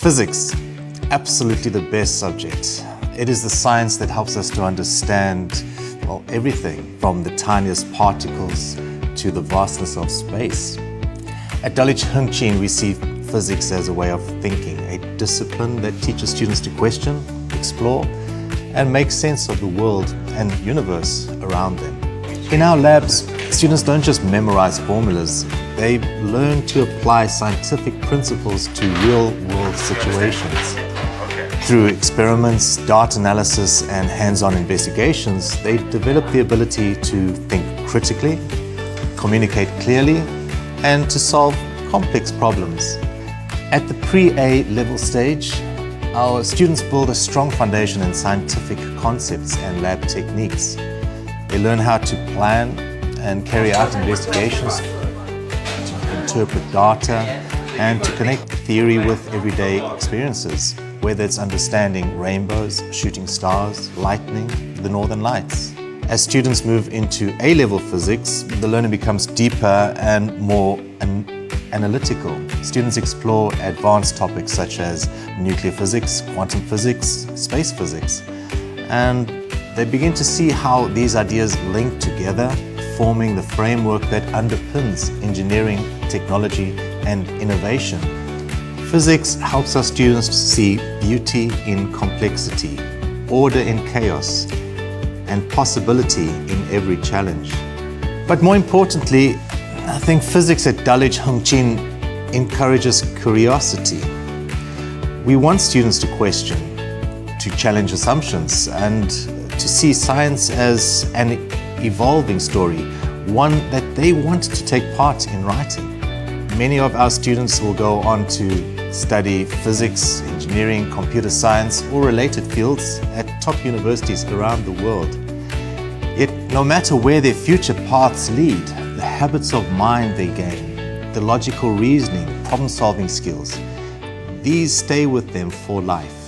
Physics, absolutely the best subject. It is the science that helps us to understand, well, everything from the tiniest particles to the vastness of space. At Dulwich Hengqin, we see physics as a way of thinking, a discipline that teaches students to question, explore, and make sense of the world and universe around them. In our labs, students don't just memorize formulas, they learn to apply scientific principles to real-world situations. Through experiments, data analysis, and hands-on investigations, they develop the ability to think critically, communicate clearly, and to solve complex problems. At the pre-A level stage, our students build a strong foundation in scientific concepts and lab techniques. They learn how to plan and carry out investigations, to interpret data, and to connect theory with everyday experiences, whether it's understanding rainbows, shooting stars, lightning, the northern lights. As students move into A-level physics, the learning becomes deeper and more analytical. Students explore advanced topics such as nuclear physics, quantum physics, space physics, and they begin to see how these ideas link together, forming the framework that underpins engineering, technology, and innovation. Physics helps our students to see beauty in complexity, order in chaos, and possibility in every challenge. But more importantly, I think physics at Dulwich Hengqin encourages curiosity. We want students to question, to challenge assumptions, and to see science as an evolving story, one that they want to take part in writing. Many of our students will go on to study physics, engineering, computer science, or related fields at top universities around the world. Yet, no matter where their future paths lead, the habits of mind they gain, the logical reasoning, problem-solving skills, these stay with them for life.